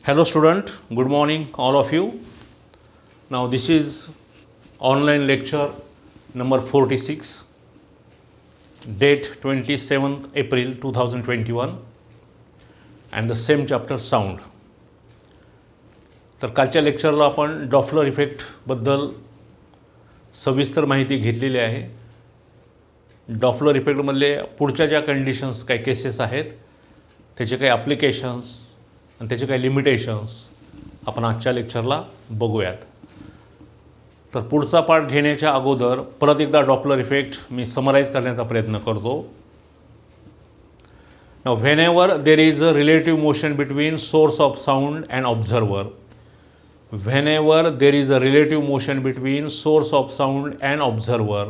Hello student, good morning all of you. Now this is online lecture number 46, date 27th April 2021 and the same chapter sound. तर कालच्या लेक्चरला आपण Doppler इफेक्टबद्दल सविस्तर माहिती घेतलेली आहे. Doppler इफेक्टमधले पुढच्या ज्या कंडिशन्स काही केसेस आहेत त्याचे काही ॲप्लिकेशन्स आणि त्याचे काही लिमिटेशन्स आपण आजच्या लेक्चरला बघूयात. तर पुढचा पार्ट घेण्याच्या अगोदर परत एकदा डॉपलर इफेक्ट मी समराईज करण्याचा प्रयत्न करतो. Now whenever there is a relative motion between source of sound and observer, whenever there is a relative motion between source of sound and observer,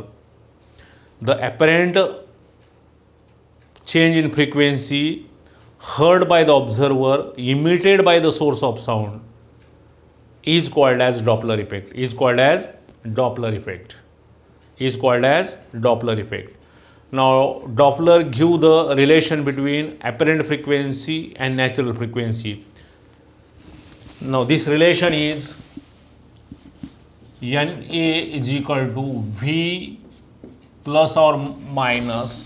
the apparent change in frequency heard by the observer emitted by the source of sound is called as Doppler effect, is called as Doppler effect, is called as Doppler effect. Now Doppler give the relation between apparent frequency and natural frequency. Now this relation is NA is equal to V plus or minus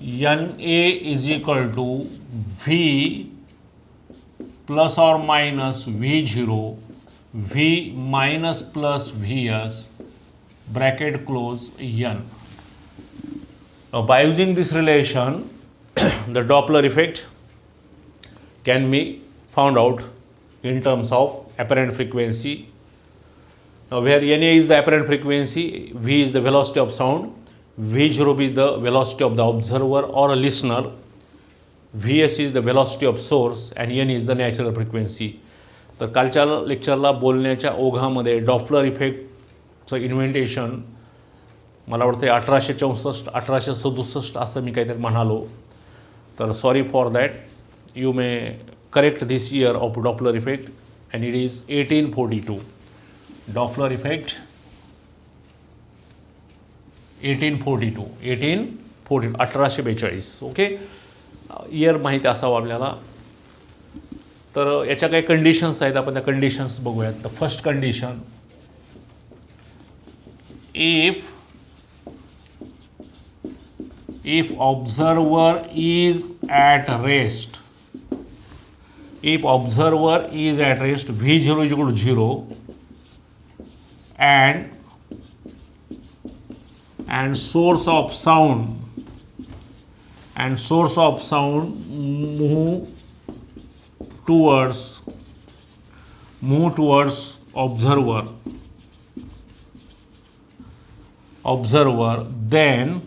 NA is equal to V plus or minus V0 V minus plus Vs bracket close N. Now by using this relation the Doppler effect can be found out in terms of apparent frequency. Now where NA is the apparent frequency, V is the velocity of sound, V0 is the velocity of the observer or a listener, Vs is the velocity of source and N is the natural frequency. तर कालच्या लेक्चरला बोलण्याच्या ओघामध्ये Doppler इफेक्टचं इन्व्हेंटेशन मला वाटतं 1864 1867 असं मी काहीतरी म्हणालो. तर sorry for that, you may correct this year of Doppler effect and it is 1842. Doppler effect 1842. Okay, year माहिती असावं आपल्याला. तर याच्या काही कंडिशन्स आहेत, आपण त्या कंडिशन्स बघूयात. तर first condition, if observer is at rest, if observer is at rest, V0 is equal to 0 and source of sound move towards observer, then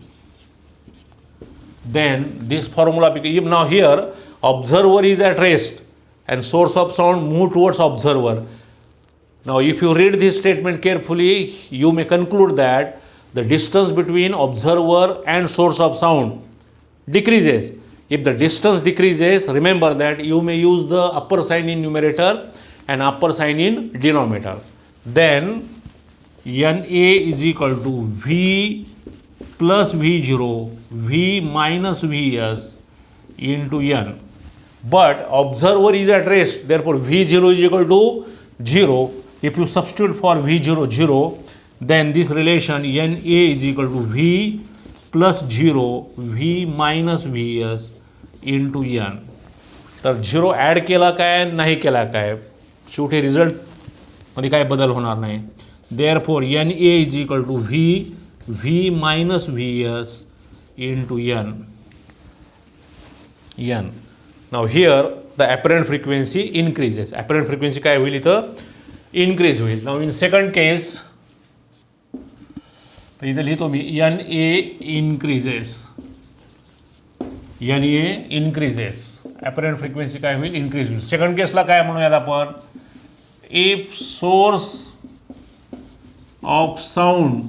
this formula becomes, now here observer is at rest and source of sound move towards observer. Now if you read this statement carefully, you may conclude that the distance between observer and source of sound decreases. If the distance decreases, remember that you may use the upper sign in numerator and upper sign in denominator. Then NA is equal to V plus V0 V minus Vs into N. But observer is at rest, therefore V0 is equal to 0. If you substitute for V0 0, then this relation NA is equal to V plus 0 V minus Vs into N. तर 0 add केला काय नाही केला काय, शेवटी रिझल्टमध्ये काय बदल होणार नाही. therefore NA is equal to V minus Vs into N. Now here the apparent frequency increases. Apparent frequency काय होईल इथं, इनक्रीज होईल. नाउ इन सेकंड केस, तर इथं लिहितो मी NA increases, apparent frequency काय होईल, इनक्रीज होईल. सेकंड केसला काय म्हणूयात आपण, if source of sound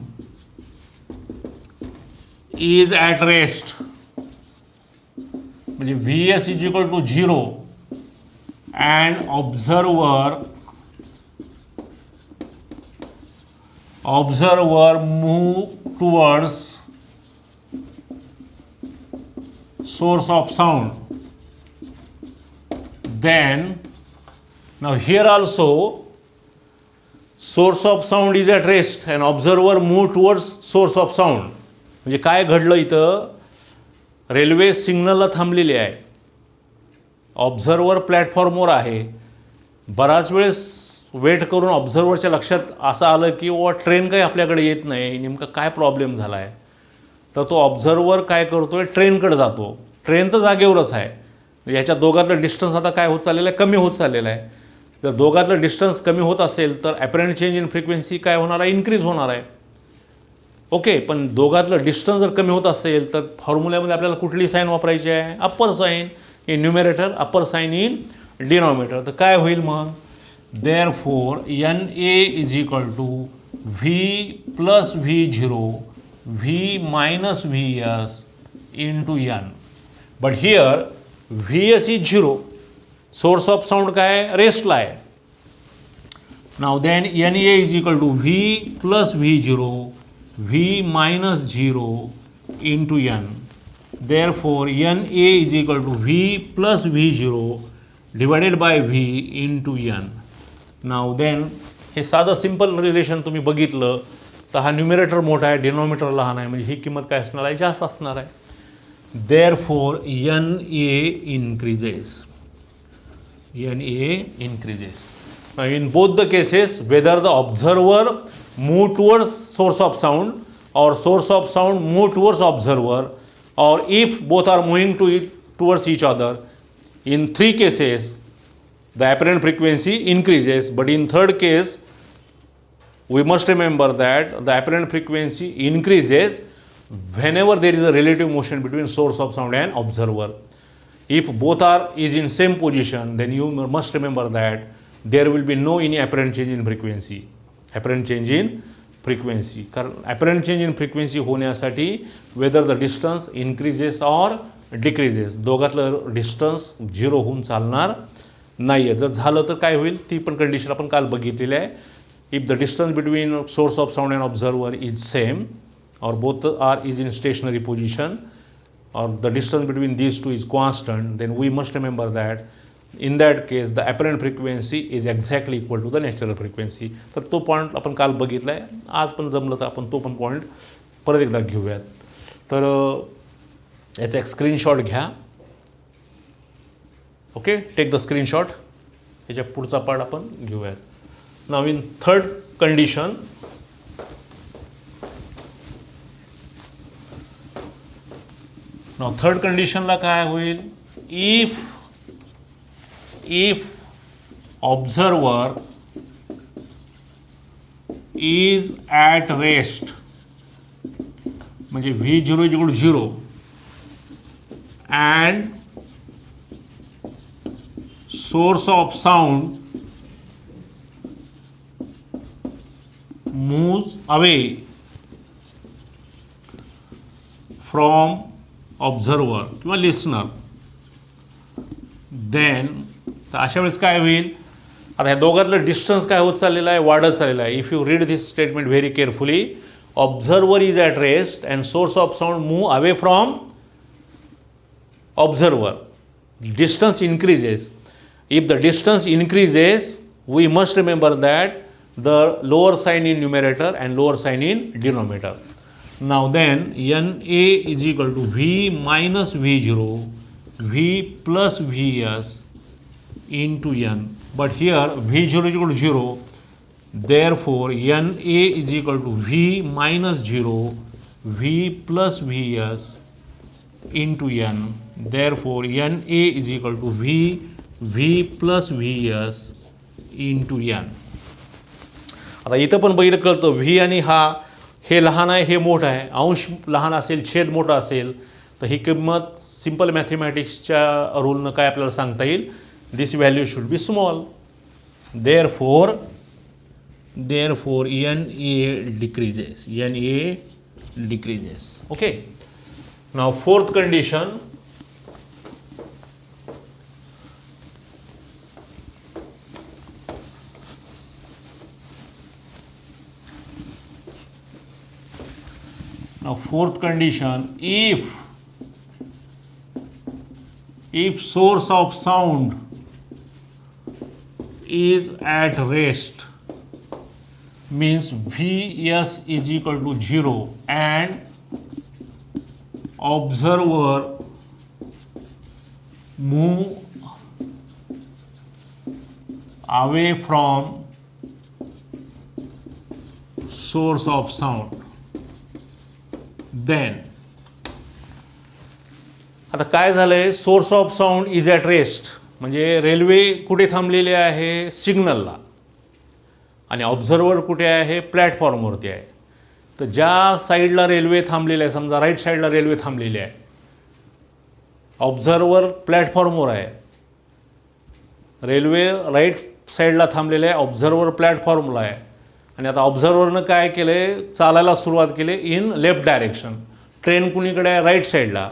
is at rest, म्हणजे Vs is equal to 0 and observer move towards source of sound, then now here also source of sound is at rest and observer move towards source of sound. म्हणजे काय घडलं इथं, railway सिग्नलला थांबलेली आहे, observer प्लॅटफॉर्मवर आहे. बराच वेळेस वेट करून ऑब्झर्वरच्या लक्षात असं आलं की ट्रेन काही आपल्याकडे येत नाही, नेमका काय प्रॉब्लेम झाला आहे. तर तो ऑब्झर्वर काय करतो आहे, ट्रेनकडे जातो. ट्रेन तर जागेवरच आहे. याच्या दोघातलं डिस्टन्स आता काय होत चाललेलं आहे, कमी होत चाललेलं आहे. जर दोघातलं डिस्टन्स कमी होत असेल तर ॲपरंट चेंज इन फ्रिक्वेन्सी काय होणार आहे, इन्क्रीज होणार आहे. ओके, पण दोघातलं डिस्टन्स जर कमी होत असेल तर फॉर्म्युल्यामध्ये आपल्याला कुठली साईन वापरायची आहे, upper sign in numerator, upper sign in denominator. तर काय होईल मग, therefore NA is equal to V plus V0 V minus VS into N. But here VS is 0, source of sound काय, रेस्टला आहे. Now then NA is equal to V plus V0 V minus 0 into N. Therefore NA is equal to V plus V0 divided by V into N. Now then हे साधं simple relation तुम्ही बघितलं तर हा numerator मोठा आहे, denominator लहान आहे, म्हणजे ही किंमत काय असणार आहे, जास्त असणार आहे. Therefore NA increases. NA increases. Now in both the cases, whether the observer move towards source of sound or source of sound move towards observer, or if both are moving towards each other, in three cases the apparent frequency increases. But in third case, we must remember that the apparent frequency increases whenever there is a relative motion between source of sound and observer. If both is in same position, then you must remember that there will be no any apparent change in frequency. Apparent change in frequency. कारण apparent change in frequency होण्यासाठी whether the distance increases or decreases, दोघातलं distance 0 होऊन चालणार नाही आहे. जर झालं तर काय होईल, ती पण कंडिशन आपण काल बघितलेली आहे. If the distance between source of sound and observer is same or both is in stationary position, or the distance between these two is constant, then we must remember that in that case the apparent frequency is exactly equal to the natural frequency. तर तो point आपण काल बघितला आहे. आज पण जमलं तर आपण तो पण पॉईंट परत एकदा घेऊयात. तर याचा एक स्क्रीनशॉट घ्या. Okay, take the screenshot. याच्या पुढचा पार्ट आपण घेऊयात. Now in third condition, now third condition ला काय होईल, if observer is at rest, म्हणजे V0 is equal to 0 and source of sound moves away from observer किंवा लिसनर, देन तर अशा वेळेस काय होईल, आता ह्या दोघातलं डिस्टन्स काय होत चाललेलं आहे, वाढत चाललेलं आहे. If you read this statement very carefully, observer is at rest and source of sound move away from observer, distance increases. If the distance increases, we must remember that the lower sign in numerator and lower sign in denominator. Now then NA is equal to V minus V0 V plus VS into N. But here V0 is equal to 0. Therefore NA is equal to V minus 0 V plus VS into N. Therefore NA is equal to V plus VS into N. आता इथं पण बघितलं कळतं, V आणि हा हे लहान आहे, हे मोठं आहे. अंश लहान असेल, छेद मोठा असेल, तर ही किंमत सिंपल मॅथमॅटिक्सच्या रूलनं काय आपल्याला सांगता येईल, this value should be small. Therefore NA decreases. Okay. Now fourth condition, if source of sound is at rest means Vs is equal to 0 and observer move away from source of sound. Then आता काय झालंय, source of sound is at rest म्हणजे railway कुठे थांबलेली आहे, सिग्नलला, आणि observer कुठे आहे, प्लॅटफॉर्मवरती आहे. तर ज्या साईडला रेल्वे थांबलेली आहे, समजा राईट साईडला रेल्वे थांबलेली आहे, ऑब्झर्वर प्लॅटफॉर्मवर आहे, रेल्वे राईट साईडला थांबलेले आहे, ऑब्झर्वर प्लॅटफॉर्मला आहे, आणि आता ऑब्झर्वरनं काय केलं, चालायला सुरुवात केली इन लेफ्ट डायरेक्शन. ट्रेन कुणीकडे आहे, राईट साईडला,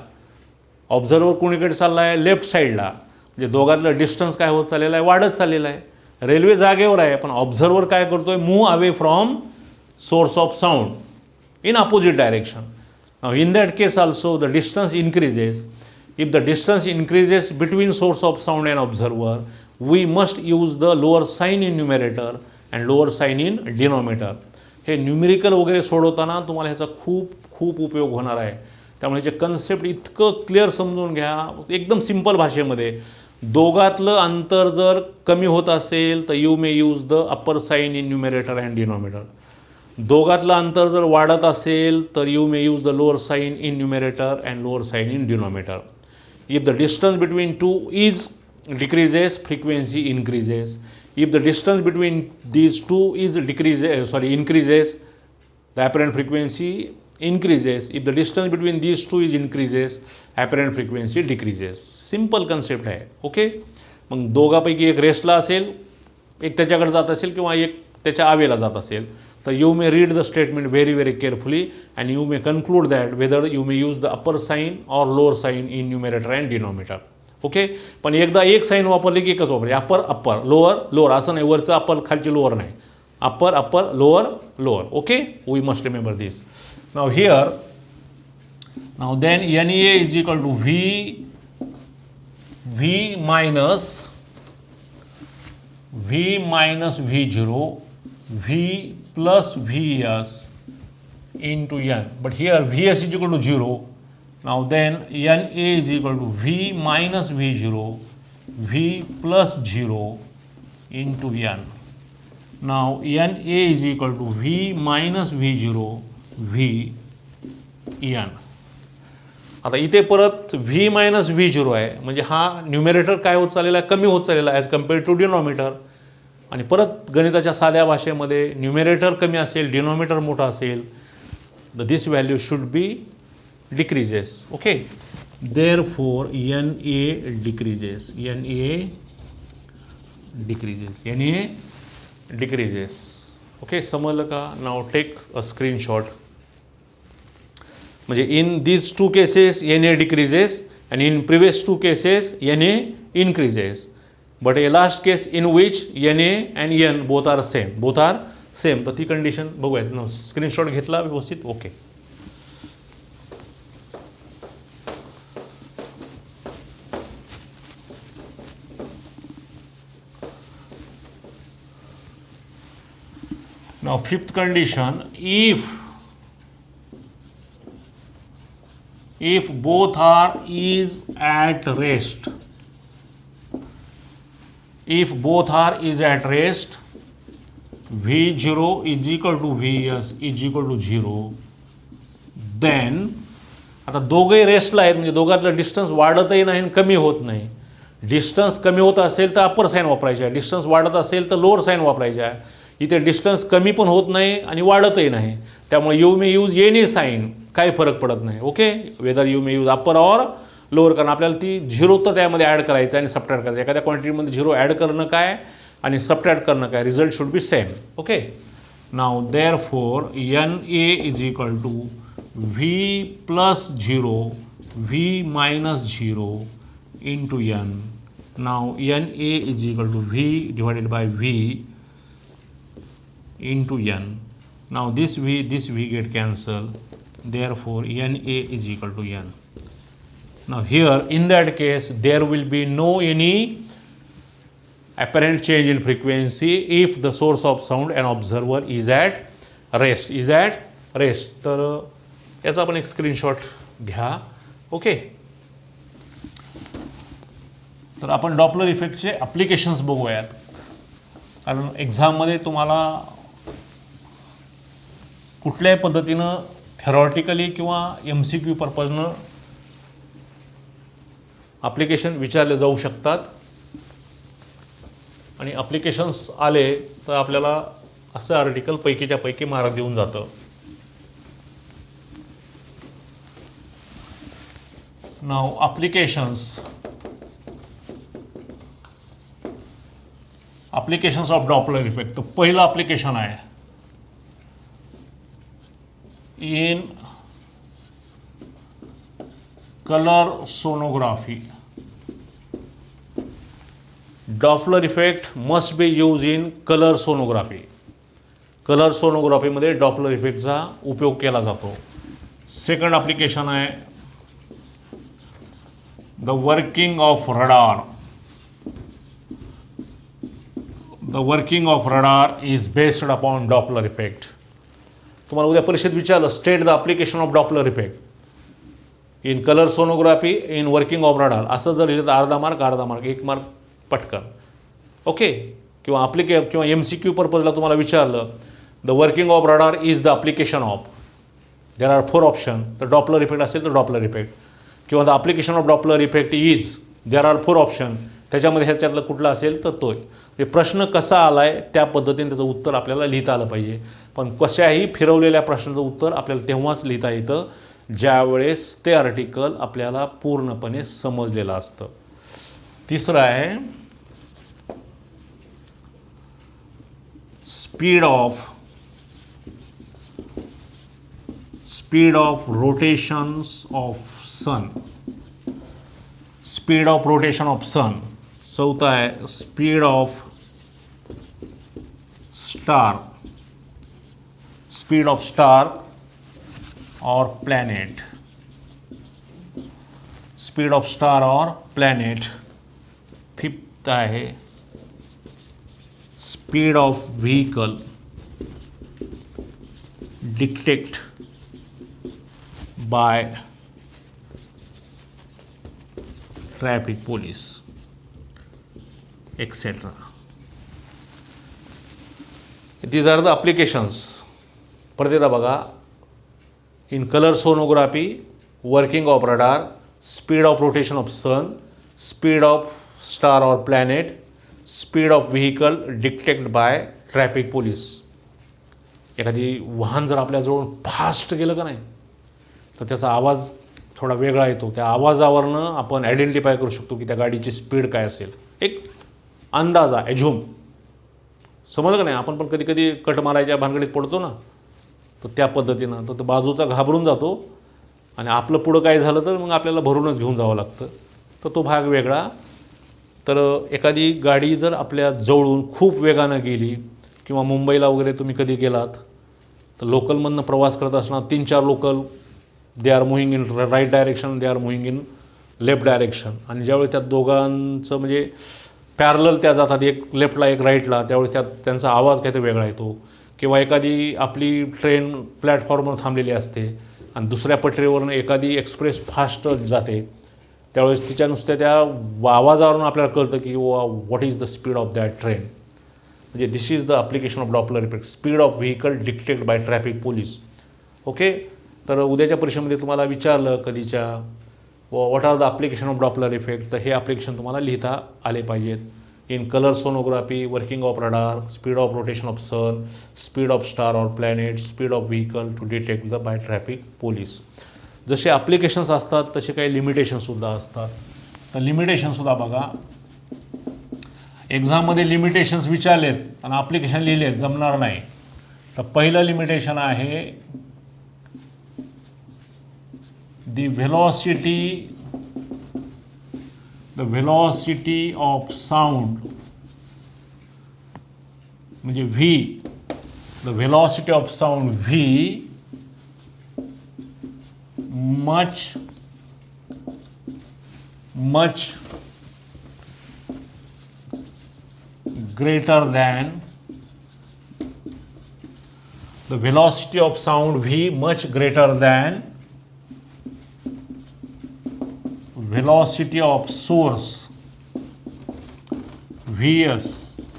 ऑब्झर्वर कुणीकडे चालला आहे, लेफ्ट साईडला. म्हणजे दोघांतलं डिस्टन्स काय होत चाललेलं आहे, वाढत चाललेलं आहे. रेल्वे जागेवर आहे, पण ऑब्झर्वर काय करतोय, move away from source of sound in opposite direction. Now in that case also the distance increases. If the distance increases between source of sound and observer, we must use the lower sign in numerator and lower sign in denominator. हे numerical वगैरे सोडवताना तुम्हाला ह्याचा खूप खूप उपयोग होणार आहे. त्यामुळे जे कन्सेप्ट इतकं क्लिअर समजून घ्या, एकदम सिंपल भाषेमध्ये. दोघातलं अंतर जर कमी होत असेल तर you may use the upper sign in numerator and denominator. दोघातलं अंतर जर वाढत असेल तर you may use the lower sign in numerator and lower sign in denominator. If the distance between two is decreases, frequency increases. If the distance between these two is increases, the apparent frequency increases. If the distance between these two is increases, apparent frequency decreases. Simple concept आहे. Okay. मग दोघापैकी एक रेस्टला असेल, एक त्याच्याकडे जात असेल किंवा एक त्याच्या आवेला जात असेल, तर you may read the statement very very carefully and you may conclude that whether you may use the upper sign or lower sign in numerator and denominator. Okay. पण एकदा एक साईन वापरली की एकच वापरायची, अप्पर अप्पर, लोअर लोअर, असं नाही वरचं अप्पर खालची लोअर नाही, upper upper lower lower. Okay. We must remember this. Now here, now then NA is equal to V minus V0 V plus Vs into N. But here Vs is equal to 0. Now then NA is equal to V minus V0 V plus 0 into N. Now NA is equal to V minus V0 V N. आता इथे परत V minus V0 आहे, म्हणजे हा numerator काय होत चाललेला आहे, कमी होत चाललेला आहे ॲज कम्पेअर्ड टू डिनॉमिनेटर. आणि परत गणिताच्या साध्या भाषेमध्ये न्यूमेरेटर कमी असेल, डिनॉमिनेटर मोठा असेल, this value should be decreases. Okay. Therefore NA decreases. NA decreases. Okay. समजलं का? Now take a screenshot. म्हणजे in these two cases NA decreases and in previous two cases NA increases. But a last case in which NA and N both are same. तर ती condition बघूयात. ना screenshot घेतला व्यवस्थित. Okay. Now fifth condition, if both are is at rest, V0 is equal to Vs is equal to 0, then आता दोघे रेस्टला आहेत, म्हणजे दोघातलं डिस्टन्स वाढतही नाही आणि कमी होत नाही. डिस्टन्स कमी होत असेल तर अप्पर साईन वापरायची आहे, डिस्टन्स वाढत असेल तर लोअर साईन वापरायची आहे. इथे डिस्टन्स कमी पण होत नाही आणि वाढतही नाही, त्यामुळे you may use any sign, काही फरक पडत नाही. Okay. Whether you may use upper or lower, कारण आपल्याला ती 0 तर त्यामध्ये ॲड करायचं आणि सबट्रॅक्ट करायचं. एखाद्या क्वांटिटीमध्ये 0 ॲड करणं काय आणि सबट्रॅक्ट करणं काय, result should be same. Okay. Now therefore NA is equal to V plus 0 V minus 0 into N. Now NA is equal to V divided by V into N. Now this V get cancelled, therefore NA is equal to N. Now here in that case there will be no any apparent change in frequency if the source of sound and observer is at rest. तर याचा आपण एक screenshot घ्या. Okay, तर आपण Doppler इफेक्टचे applications बघूयात, कारण एक्झाममध्ये तुम्हाला कुठल्याही पद्धतीनं थेरॉटिकली किंवा MCQ पर्पजनं ॲप्लिकेशन विचारले जाऊ शकतात, आणि ॲप्लिकेशन्स आले तर आपल्याला असं आर्टिकल पैकीच्या पैकी मार्क देऊन जातं. Now applications of Doppler effect. तर पहिलं ॲप्लिकेशन आहे in colour sonography. Doppler effect must be use in colour sonography. Colour सोनोग्राफीमध्ये डॉपलर इफेक्टचा उपयोग केला जातो. सेकंड ॲप्लिकेशन आहे the working of radar. The working of radar is based upon Doppler effect. तुम्हाला उद्या परीक्षेत विचारलं state the application of Doppler effect in colour sonography in working of radar, असं जर लिहिलं तर अर्धा मार्क 1 मार्क पटकन. ओके, किंवा किंवा MCQ पर्पजला तुम्हाला विचारलं the working of radar is the application of, there are 4 option, तर डॉपलर इफेक्ट असेल तर डॉपलर इफेक्ट, किंवा the application of Doppler effect is, there are 4 option, त्याच्यामध्ये ह्याच्यातलं कुठलं असेल तर तो. प्रश्न कसा आला आहे त्या पद्धतीने त्याचं उत्तर आपल्याला लिहिता आलं पाहिजे. पण कशाही फिरवलेल्या प्रश्नाचं उत्तर आपल्याला तेव्हाच लिहिता येतं ज्यावेळेस ते आर्टिकल आपल्याला पूर्णपणे समजलेलं असतं. तिसरं आहे speed of rotations of sun. Speed of rotation of sun. चौथा आहे स्पीड ऑफ स्टार और प्लॅनेट. स्पीड ऑफ स्टार और प्लॅनेट. फिफ्थ आहे speed of vehicle detect by traffic police etcetera. These are the applications. परत एकदा बघा, in colour sonography, working of radar, speed of rotation of sun, speed of star और planet, speed of vehicle detect by traffic police. एखादी वाहन जर आपल्याजवळ fast गेलं का नाही तर त्याचा आवाज थोडा वेगळा येतो. त्या आवाजावरनं आपण आयडेंटिफाय करू शकतो की त्या गाडीची स्पीड काय असेल. एक अंदाजा एझ्यूम, समजलं का नाही. आपण पण कधी कधी कट मारायच्या भानगडीत पडतो ना, तर त्या पद्धतीनं तर बाजूचा घाबरून जातो आणि आपलं पुढं काय झालं तर मग आपल्याला भरूनच घेऊन जावं लागतं. तर तो भाग वेगळा. तर एखादी गाडी जर आपल्या जवळून खूप वेगानं गेली, किंवा मुंबईला वगैरे तुम्ही कधी गेलात तर लोकलमधनं प्रवास करत असणार 3-4 local, they are moving in right direction, they are moving in left direction, आणि ज्यावेळी त्या दोघांचं म्हणजे पॅरलल त्या जातात, एक लेफ्टला एक राईटला, त्यावेळी त्यांचा आवाज काहीतरी वेगळा येतो. किंवा एखादी आपली ट्रेन प्लॅटफॉर्मवर थांबलेली असते आणि दुसऱ्या पटरीवरून एखादी एक्सप्रेस फास्ट जाते, त्यावेळेस तिच्या नुसत्या त्या आवाजावरून आपल्याला कळतं की what is the speed of that train. म्हणजे this is the application of Doppler effect, speed of vehicle detect by traffic police. Okay, तर उद्याच्या परीक्षेमध्ये तुम्हाला विचारलं कधीच्या what are the application of Doppler effect, तर हे ॲप्लिकेशन तुम्हाला लिहिता आले पाहिजेत. In colour sonography, working of radar, speed of rotation of sun, speed of star और planet, speed of vehicle to detect the bye traffic police. जसे applications असतात तसे काही लिमिटेशनसुद्धा असतात. तर लिमिटेशनसुद्धा बघा, एक्झाममध्ये लिमिटेशन्स विचारलेत आणि ॲप्लिकेशन लिहिलेत, जमणार नाही. तर पहिलं लिमिटेशन आहे the velocity of sound, म्हणजे V, the velocity of sound V much greater than the velocity of sound V much greater than velocity of source Vs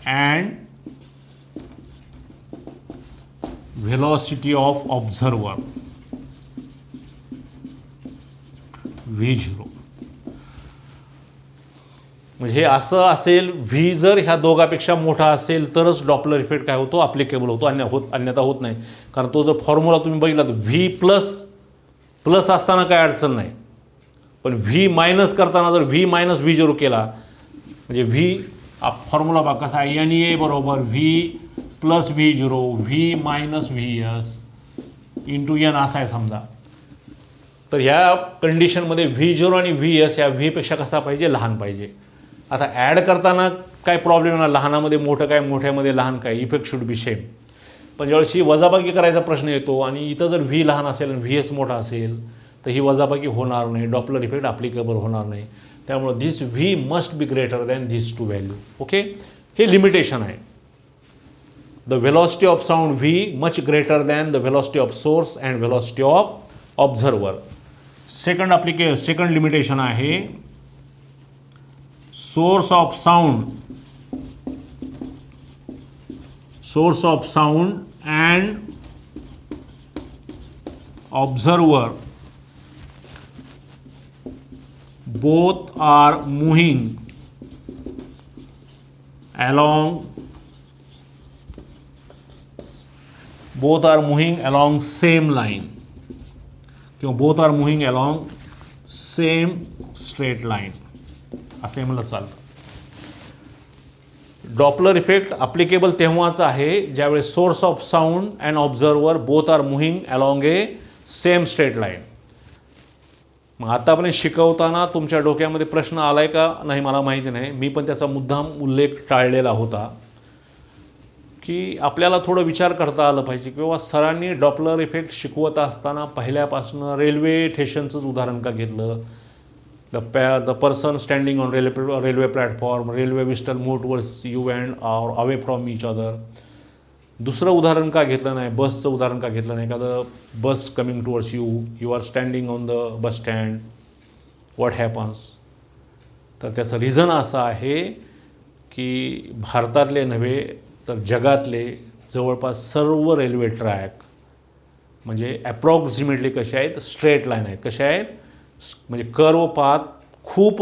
and velocity of observer V0. म्हणजे असं असेल, V जर ह्या दोघापेक्षा मोठा असेल तरच Doppler effect काय होतो, ॲप्लिकेबल होतो, अन्यथा होत नाही. कारण तो जर फॉर्म्युला तुम्ही बघितला तर व्ही प्लस असताना काय अडचण नाही, पण व्ही मायनस करताना जर व्ही मायनस व्ही झिरो केला म्हणजे व्ही फॉर्म्युला बघा कसा आहे, एन ए बरोबर V plus V zero V minus V S into N असा आहे समजा. तर ह्या कंडिशनमध्ये व्ही झिरो आणि व्ही एस या व्हीपेक्षा कसा पाहिजे, लहान पाहिजे. आता ॲड करताना काय प्रॉब्लेम येणार, लहानामध्ये मोठं काय, मोठ्यामध्ये लहान काय, इफेक्ट शुड बी सेम. पण ज्यावेळेस वजाबाकी करायचा प्रश्न येतो आणि इथं जर व्ही लहान असेल आणि व्ही एस मोठा असेल तर ही वजाबाकी होणार नाही, डॉपलर इफेक्ट ॲप्लिकेबल होणार नाही. त्यामुळे this V must be greater than this two value. Okay, हे लिमिटेशन आहे. The velocity of sound V much greater than the velocity of source and velocity of observer. Second limitation आहे source of sound and observer both are moving along same line किंवा both are moving along same straight line असं म्हणलं चालतं. Doppler effect applicable तेव्हाच आहे ज्यावेळेस source of sound and observer both are moving along a same straight line. मग आतापर्यंत शिकवताना तुमच्या डोक्यामध्ये प्रश्न आलाय का नाही मला माहिती नाही, मी पण त्याचा मुद्दाम उल्लेख टाळलेला होता की आपल्याला थोडं विचार करता आलं पाहिजे किंवा सरांनी डॉपलर इफेक्ट शिकवत असताना पहिल्यापासून रेल्वे स्टेशनचंच उदाहरण का घेतलं. The person standing on railway platform, railway whistle move towards you and or away from each other. दुसरं उदाहरण का घेतलं नाही, बसचं उदाहरण का घेतलं नाही, एखादं bus coming towards you are standing on the bus stand, what happens. तर त्याचं रिझन असं आहे की भारतातले नव्हे तर जगातले जवळपास सर्व रेल्वे ट्रॅक म्हणजे ॲप्रॉक्सिमेटली कसे आहेत, स्ट्रेट लाईन आहेत. कसे आहेत म्हणजे कर्व पाथ खूप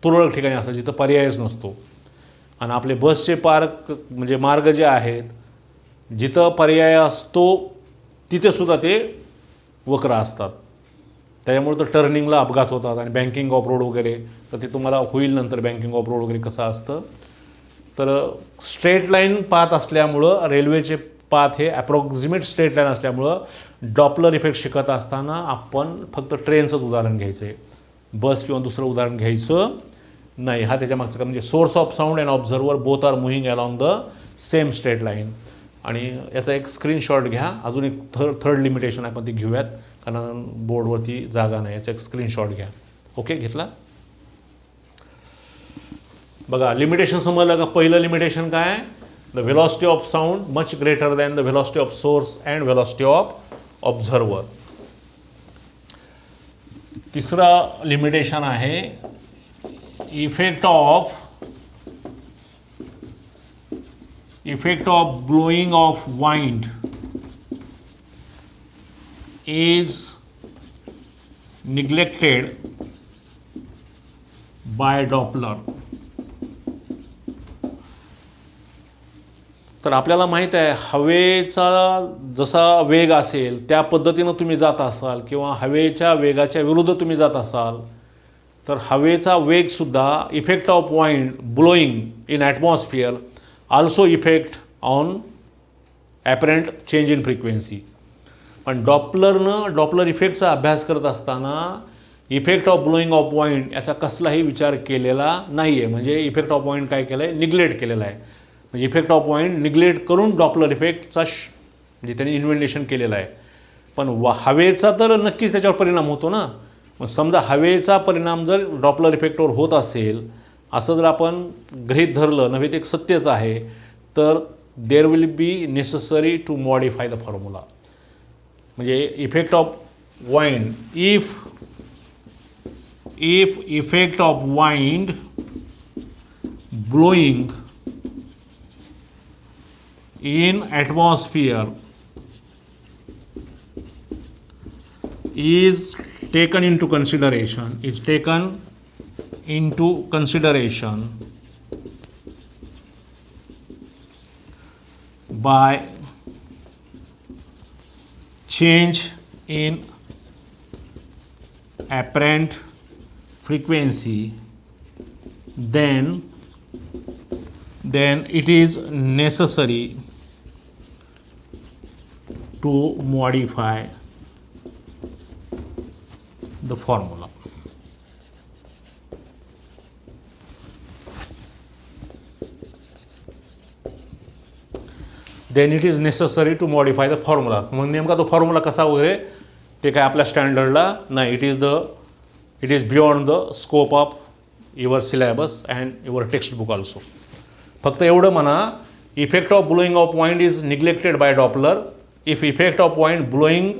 तुरळक ठिकाणी असतात जिथं पर्यायच नसतो. आणि आपले बसचे मार्ग जे आहेत जिथं पर्याय असतो तिथेसुद्धा ते वक्र असतात. त्याच्यामुळे तर टर्निंगला अपघात होतात. आणि बँकिंग ऑफ रोड वगैरे तर ते तुम्हाला होईल नंतर, बँकिंग ऑफ रोड वगैरे कसं असतं. तर स्ट्रेट लाईन पाथ असल्यामुळं रेल्वेचे पाथ हे ॲप्रॉक्सिमेट स्ट्रेट लाईन असल्यामुळं डॉपलर इफेक्ट शिकत असताना आपण फक्त ट्रेनचंच उदाहरण घ्यायचं आहे, बस किंवा दुसरं उदाहरण घ्यायचं नाही. हा त्याच्या मागचं म्हणजे source of sound and observer both are moving along the same straight line. आणि याचा एक स्क्रीनशॉट घ्या. अजून एक थर्ड लिमिटेशन आपण ती घेऊयात कारण बोर्डवरती जागा नाही. याचा एक स्क्रीनशॉट घ्या. ओके, घेतला. बघा लिमिटेशन समजलं का. पहिलं लिमिटेशन काय, the velocity of sound much greater than the velocity of source and velocity of observer. तिसरा लिमिटेशन आहे effect of blowing of wind is neglected by Doppler. तर आपल्याला माहीत आहे हवेचा जसा वेग असेल त्या पद्धतीनं तुम्ही जात असाल किंवा हवेच्या वेगाच्या विरुद्ध तुम्ही जात असाल तर हवेचा वेगसुद्धा effect of wind blowing in atmosphere also effect on apparent change in frequency. पण डॉपलर इफेक्टचा अभ्यास करत असताना effect of blowing of wind याचा कसलाही विचार केलेला नाही आहे. म्हणजे इफेक्ट ऑफ वाइंड काय केलं आहे, निग्लेक्ट केलेला आहे. म्हणजे इफेक्ट ऑफ वाइंड निग्लेक्ट करून डॉपलर इफेक्टचा म्हणजे त्यांनी इन्व्हेंटेशन केलेलं आहे. पण हवेचा तर नक्कीच त्याच्यावर परिणाम होतो ना. मग समजा हवेचा परिणाम जर डॉपलर इफेक्टवर होत असेल असं जर आपण गृहीत धरलं नव्हे ते एक सत्यच आहे, तर there will be necessary to modify the formula. म्हणजे effect of wind, if effect of wind blowing in atmosphere is taken into consideration by change in apparent frequency, then it is necessary to modify the formula. Then it is necessary to modify the formula. मग नेमका तो formula कसा वगैरे ते काय आपल्या स्टँडर्डला नाही. It is beyond the scope of your syllabus and your textbook also. फक्त एवढं म्हणा, effect of blowing of wind is neglected by Doppler if effect of wind blowing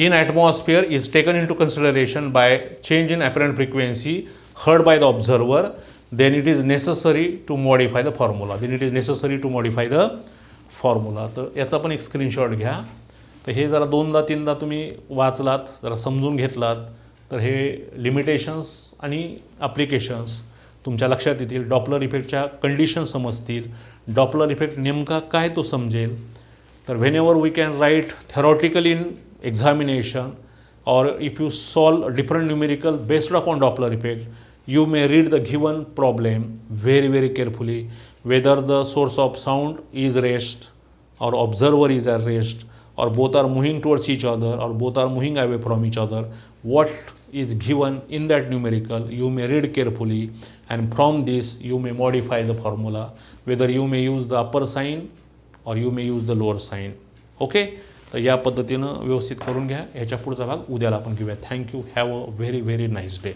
in atmosphere is taken into consideration by change in apparent frequency heard by the observer, then it is necessary to modify the formula. तर याचा पण एक screenshot घ्या. तर हे जरा दोनदा तीनदा तुम्ही वाचलात, जरा समजून घेतलात, तर हे लिमिटेशन्स आणि ॲप्लिकेशन्स तुमच्या लक्षात येतील. डॉपलर इफेक्टच्या कंडिशन समजतील, डॉपलर इफेक्ट नेमका काय तो समजेल. तर whenever we can write theoretical in examination, or if you solve different numerical based upon Doppler effect, you may read the given problem very carefully, whether the source of sound is rest or observer is at rest, or both are moving towards each other or both are moving away from each other. What is given in that numerical you may read carefully, and from this you may modify the formula, whether you may use the upper sign or you may use the lower sign. Okay, तर या पद्धतीनं व्यवस्थित करून घ्या. ह्याच्या पुढचा भाग उद्याला आपण घेऊया. Thank you. Have a very nice day.